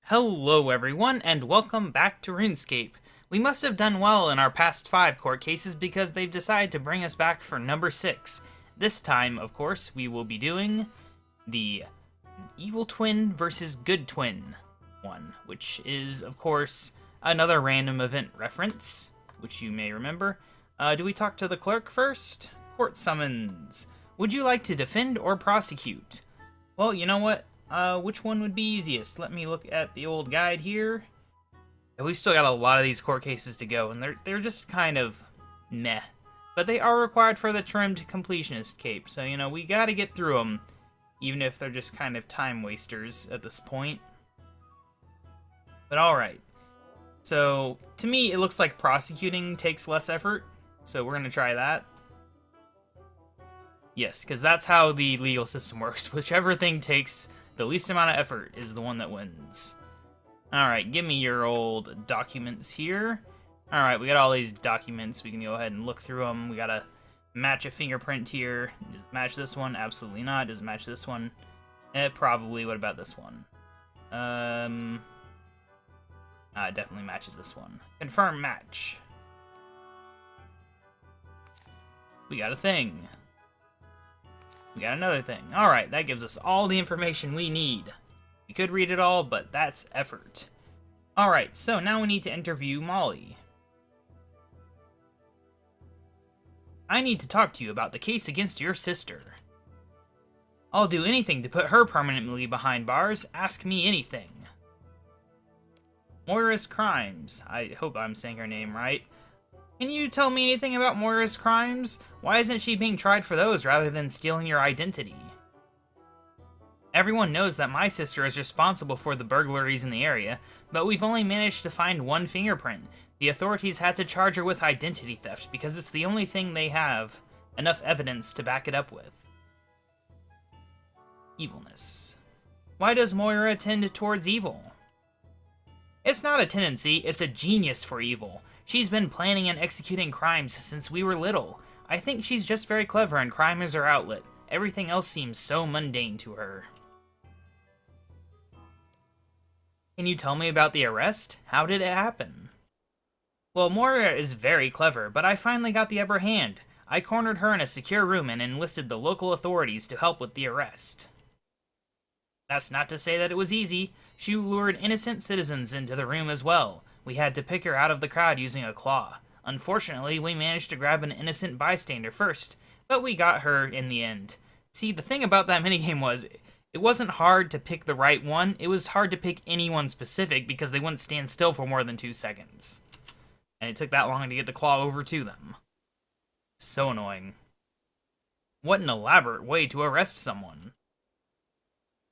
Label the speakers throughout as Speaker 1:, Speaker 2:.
Speaker 1: Hello everyone, and welcome back to RuneScape. We must have done well in our past 5 court cases because they've decided to bring us back for number 6. This time, of course, we will be doing the Evil Twin versus Good Twin one, which is, of course, another random event reference, which you may remember. Do we talk to the clerk first? Court summons. Would you like to defend or prosecute? Well, you know what? Which one would be easiest? Let me look at the old guide here. We've still got a lot of these court cases to go, and they're just kind of meh. But they are required for the trimmed completionist cape, so, you know, we gotta get through them, even if they're just kind of time wasters at this point. But alright. So, to me, it looks like prosecuting takes less effort, so we're gonna try that. Yes, because that's how the legal system works. Whichever thing takes the least amount of effort is the one that wins. Alright, give me your old documents here. Alright, we got all these documents. We can go ahead and look through them. We gotta match a fingerprint here. Does it match this one? Absolutely not. Does it match this one? Probably. What about this one? It definitely matches this one. Confirm match. We got a thing. We got another thing. Alright, that gives us all the information we need. We could read it all, but that's effort. Alright, so now we need to interview Molly. I need to talk to you about the case against your sister. I'll do anything to put her permanently behind bars. Ask me anything. Moira's crimes. I hope I'm saying her name right. Can you tell me anything about Moira's crimes? Why isn't she being tried for those rather than stealing your identity? Everyone knows that my sister is responsible for the burglaries in the area, but we've only managed to find one fingerprint. The authorities had to charge her with identity theft because it's the only thing they have enough evidence to back it up with. Evilness. Why does Moira tend towards evil? It's not a tendency, it's a genius for evil. She's been planning and executing crimes since we were little. I think she's just very clever and crime is her outlet. Everything else seems so mundane to her. Can you tell me about the arrest? How did it happen? Well, Moira is very clever, but I finally got the upper hand. I cornered her in a secure room and enlisted the local authorities to help with the arrest. That's not to say that it was easy. She lured innocent citizens into the room as well. We had to pick her out of the crowd using a claw. Unfortunately, we managed to grab an innocent bystander first, but we got her in the end. See, the thing about that minigame was, it wasn't hard to pick the right one, it was hard to pick anyone specific because they wouldn't stand still for more than 2 seconds. And it took that long to get the claw over to them. So annoying. What an elaborate way to arrest someone.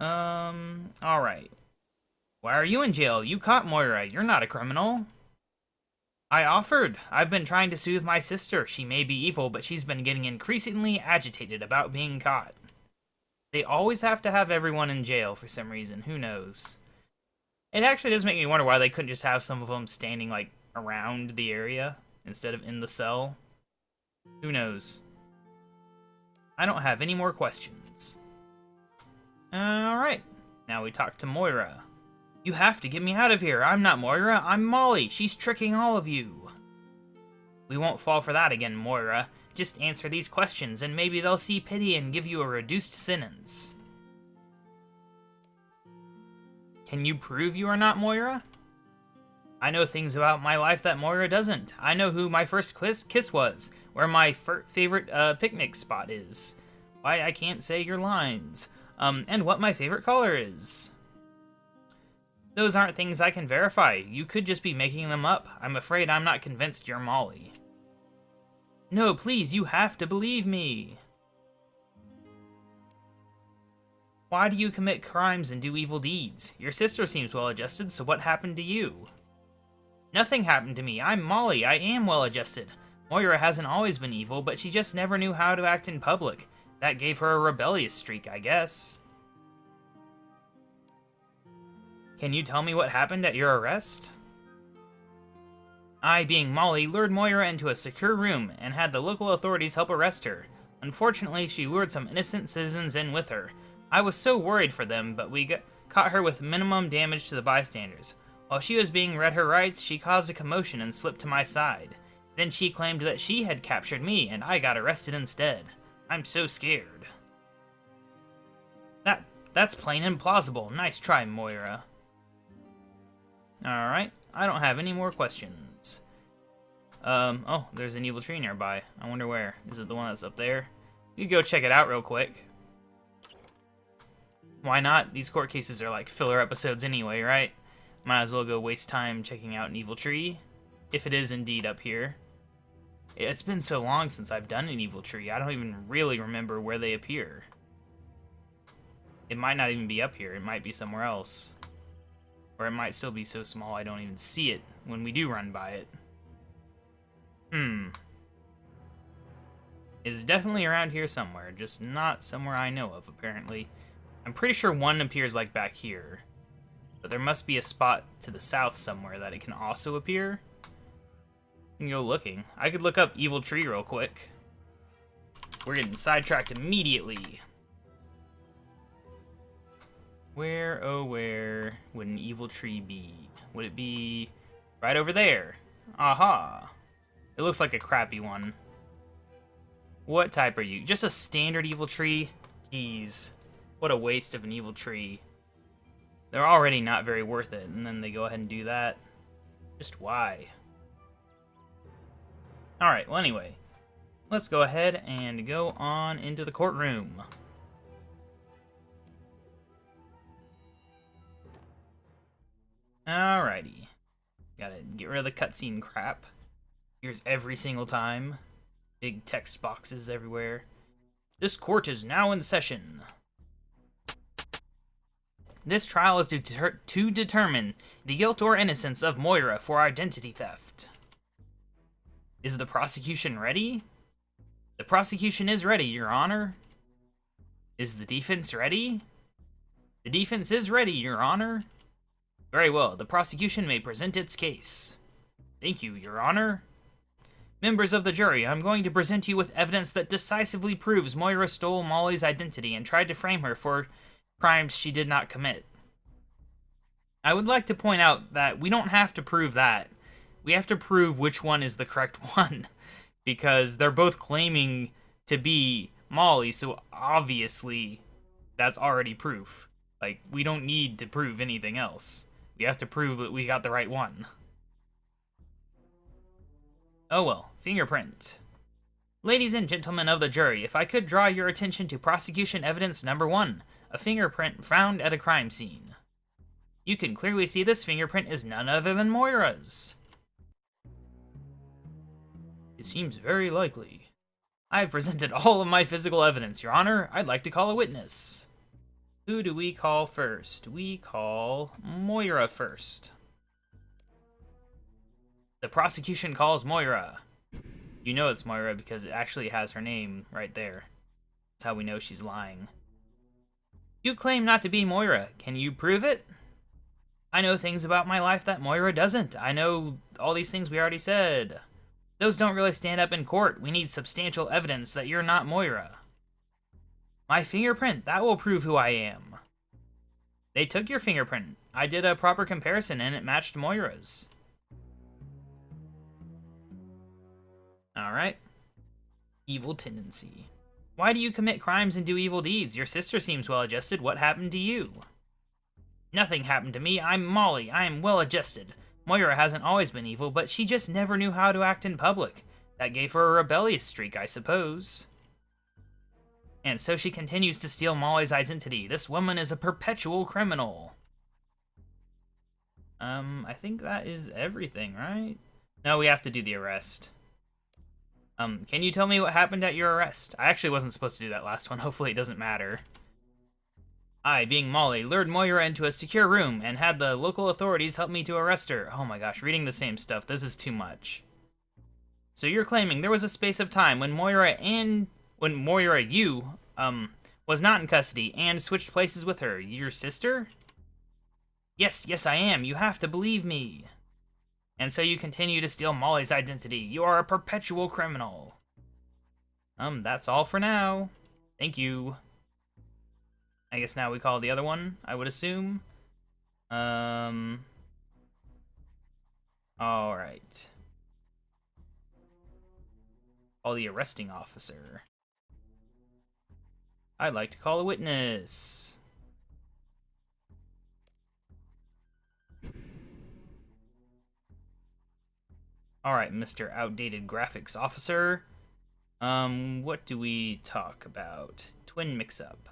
Speaker 1: Alright. Why are you in jail? You caught Moira. You're not a criminal. I offered. I've been trying to soothe my sister. She may be evil, but she's been getting increasingly agitated about being caught. They always have to have everyone in jail for some reason. Who knows? It actually does make me wonder why they couldn't just have some of them standing, like, around the area instead of in the cell. Who knows? I don't have any more questions. Alright. Now we talk to Moira. You have to get me out of here. I'm not Moira, I'm Molly. She's tricking all of you. We won't fall for that again, Moira. Just answer these questions and maybe they'll see pity and give you a reduced sentence. Can you prove you are not Moira? I know things about my life that Moira doesn't. I know who my first kiss was, where my favorite picnic spot is, why I can't say your lines, and what my favorite color is. Those aren't things I can verify. You could just be making them up. I'm afraid I'm not convinced you're Molly. No, please, you have to believe me. Why do you commit crimes and do evil deeds? Your sister seems well-adjusted, so what happened to you? Nothing happened to me. I'm Molly. I am well-adjusted. Moira hasn't always been evil, but she just never knew how to act in public. That gave her a rebellious streak, I guess. Can you tell me what happened at your arrest? I, being Molly, lured Moira into a secure room and had the local authorities help arrest her. Unfortunately, she lured some innocent citizens in with her. I was so worried for them, but we caught her with minimum damage to the bystanders. While she was being read her rights, she caused a commotion and slipped to my side. Then she claimed that she had captured me, and I got arrested instead. I'm so scared. That's plain implausible. Nice try, Moira. Alright, I don't have any more questions. Oh, there's an evil tree nearby. I wonder where. Is it the one that's up there? You could go check it out real quick. Why not? These court cases are like filler episodes anyway, right? Might as well go waste time checking out an evil tree. If it is indeed up here. It's been so long since I've done an evil tree, I don't even really remember where they appear. It might not even be up here, it might be somewhere else. Or it might still be so small I don't even see it when we do run by it. It's definitely around here somewhere, just not somewhere I know of, apparently. I'm pretty sure one appears like back here. But there must be a spot to the south somewhere that it can also appear. You can go looking. I could look up evil tree real quick. We're getting sidetracked immediately. Where, oh where would an evil tree be? Would it be right over there? Aha. It looks like a crappy one. What type are you? Just a standard evil tree? Jeez. What a waste of an evil tree. They're already not very worth it, and then they go ahead and do that. Just why? Alright, well anyway. Let's go ahead and go on into the courtroom. Alrighty. Gotta get rid of the cutscene crap. Here's every single time. Big text boxes everywhere. This court is now in session. This trial is to determine the guilt or innocence of Moira for identity theft. Is the prosecution ready? The prosecution is ready, Your Honor. Is the defense ready? The defense is ready, Your Honor. Very well, the prosecution may present its case. Thank you, Your Honor. Members of the jury, I'm going to present you with evidence that decisively proves Moira stole Molly's identity and tried to frame her for crimes she did not commit. I would like to point out that we don't have to prove that. We have to prove which one is the correct one. Because they're both claiming to be Molly, so obviously that's already proof. Like, we don't need to prove anything else. We have to prove that we got the right one. Oh well, fingerprint. Ladies and gentlemen of the jury, if I could draw your attention to prosecution evidence number 1, a fingerprint found at a crime scene. You can clearly see this fingerprint is none other than Moira's. It seems very likely. I have presented all of my physical evidence, Your Honor. I'd like to call a witness. Who do we call first? We call Moira first. The prosecution calls Moira. You know it's Moira because it actually has her name right there. That's how we know she's lying. You claim not to be Moira. Can you prove it? I know things about my life that Moira doesn't. I know all these things we already said. Those don't really stand up in court. We need substantial evidence that you're not Moira. My fingerprint, that will prove who I am. They took your fingerprint. I did a proper comparison and it matched Moira's. Alright. Evil tendency. Why do you commit crimes and do evil deeds? Your sister seems well-adjusted. What happened to you? Nothing happened to me. I'm Molly. I am well-adjusted. Moira hasn't always been evil, but she just never knew how to act in public. That gave her a rebellious streak, I suppose. And so she continues to steal Molly's identity. This woman is a perpetual criminal. I think that is everything, right? No, we have to do the arrest. Can you tell me what happened at your arrest? I actually wasn't supposed to do that last one. Hopefully it doesn't matter. I, being Molly, lured Moira into a secure room and had the local authorities help me to arrest her. Oh my gosh, reading the same stuff. This is too much. So you're claiming there was a space of time when Moira, you, was not in custody and switched places with her. Your sister? Yes, I am. You have to believe me. And so you continue to steal Molly's identity. You are a perpetual criminal. That's all for now. Thank you. I guess now we call the other one, I would assume. Alright. Call the arresting officer. I'd like to call a witness. Alright, Mr. Outdated Graphics Officer. What do we talk about? Twin mix-up.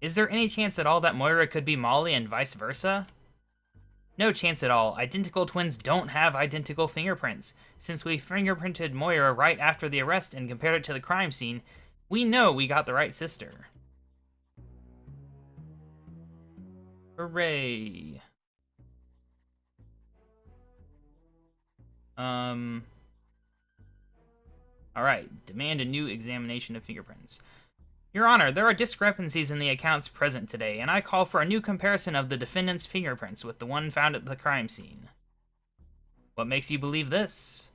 Speaker 1: Is there any chance at all that Moira could be Molly and vice versa? No chance at all. Identical twins don't have identical fingerprints. Since we fingerprinted Moira right after the arrest and compared it to the crime scene, we know we got the right sister. Hooray. Alright, demand a new examination of fingerprints. Your Honor, there are discrepancies in the accounts present today, and I call for a new comparison of the defendant's fingerprints with the one found at the crime scene. What makes you believe this?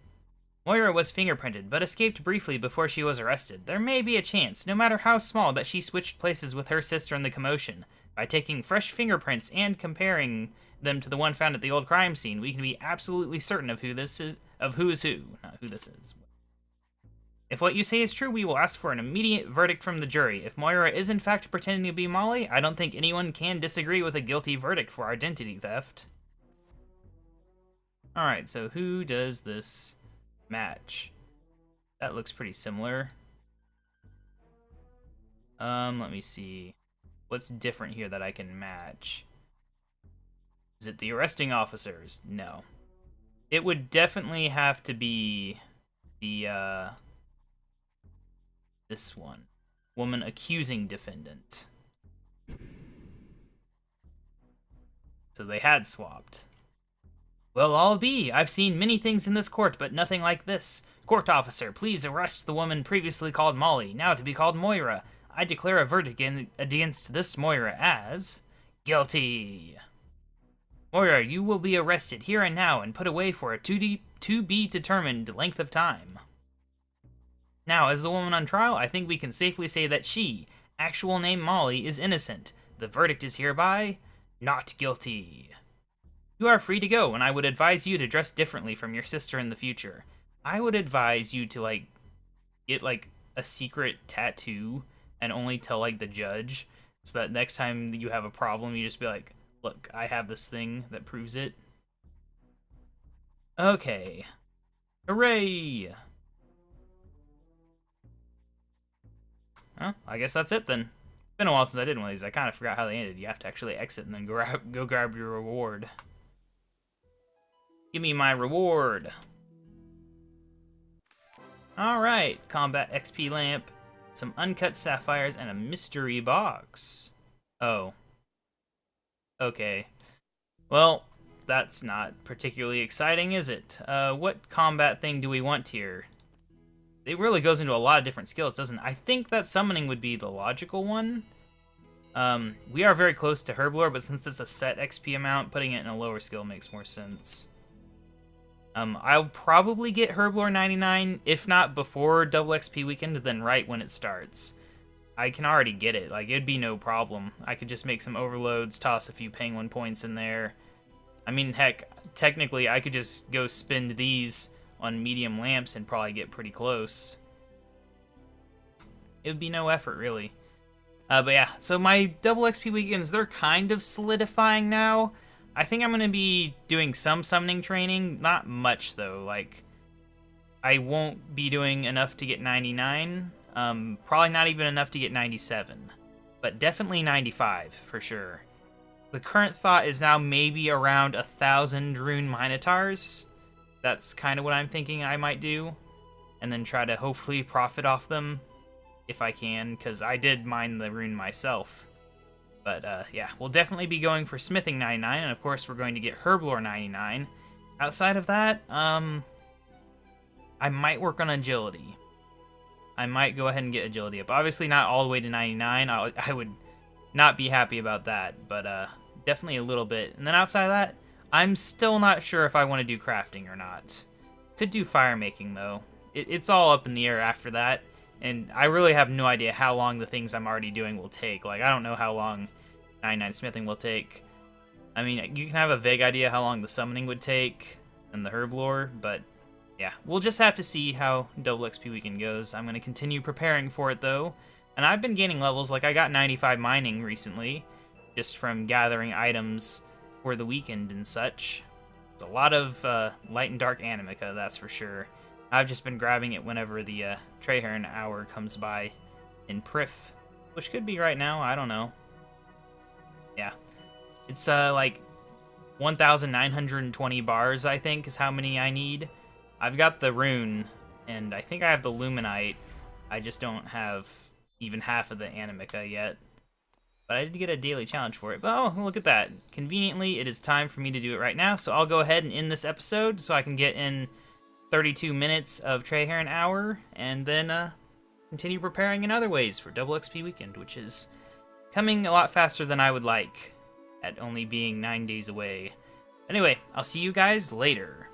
Speaker 1: Moira was fingerprinted, but escaped briefly before she was arrested. There may be a chance, no matter how small, that she switched places with her sister in the commotion. By taking fresh fingerprints and comparing them to the one found at the old crime scene, we can be absolutely certain of who this is, of who is who, not who this is. If what you say is true, we will ask for an immediate verdict from the jury. If Moira is in fact pretending to be Molly, I don't think anyone can disagree with a guilty verdict for identity theft. Alright, so who does this match? That looks pretty similar. Let me see. What's different here that I can match? Is it the arresting officers? No. It would definitely have to be the, this one. Woman accusing defendant. So they had swapped. Well, I'll be. I've seen many things in this court, but nothing like this. Court officer, please arrest the woman previously called Molly, now to be called Moira. I declare a verdict against this Moira as guilty. Moira, you will be arrested here and now and put away for a to be determined length of time. Now, as the woman on trial, I think we can safely say that she, actual name Molly, is innocent. The verdict is hereby not guilty. You are free to go, and I would advise you to dress differently from your sister in the future. I would advise you to, get, a secret tattoo and only tell, the judge, so that next time you have a problem, you just be like, look, I have this thing that proves it. Okay. Hooray! Well, I guess that's it then. It's been a while since I did one of these. I kind of forgot how they ended. You have to actually exit and then go grab your reward. Give me my reward. Alright, combat XP lamp, some uncut sapphires, and a mystery box. Oh. Okay. Well, that's not particularly exciting, is it? What combat thing do we want here? It really goes into a lot of different skills, doesn't it? I think that summoning would be the logical one. We are very close to Herblore, but since it's a set XP amount, putting it in a lower skill makes more sense. I'll probably get Herblore 99, if not before double XP weekend, then right when it starts. I can already get it, it'd be no problem. I could just make some overloads, toss a few penguin points in there. I mean, heck, technically I could just go spend these on medium lamps and probably get pretty close. It would be no effort, really. But yeah, so my double XP weekends, they're kind of solidifying now. I think I'm going to be doing some summoning training, not much though, I won't be doing enough to get 99, probably not even enough to get 97, but definitely 95 for sure. The current thought is now maybe around 1,000 rune minotaurs. That's kind of what I'm thinking I might do, and then try to hopefully profit off them if I can, because I did mine the rune myself. But yeah, we'll definitely be going for smithing 99, and of course we're going to get Herblore 99. Outside of that, I might work on agility. I might go ahead and get agility up. Obviously not all the way to 99, I would not be happy about that, but definitely a little bit. And then outside of that, I'm still not sure if I want to do crafting or not. Could do fire making though. It's all up in the air after that. And I really have no idea how long the things I'm already doing will take. Like, I don't know how long 99 smithing will take. I mean, you can have a vague idea how long the summoning would take and the herb lore, but yeah, we'll just have to see how double XP weekend goes. I'm going to continue preparing for it, though. And I've been gaining levels. Like, I got 95 mining recently, just from gathering items for the weekend and such. It's a lot of light and dark animica, that's for sure. I've just been grabbing it whenever the Traherne hour comes by in Prif, which could be right now, I don't know. Yeah. It's like 1,920 bars, I think, is how many I need. I've got the rune, and I think I have the luminite. I just don't have even half of the animica yet. But I did get a daily challenge for it. But oh, look at that. Conveniently, it is time for me to do it right now, so I'll go ahead and end this episode so I can get in 32 minutes of Traherne hour, and then continue preparing in other ways for double XP weekend, which is coming a lot faster than I would like, at only being 9 days away. Anyway, I'll see you guys later.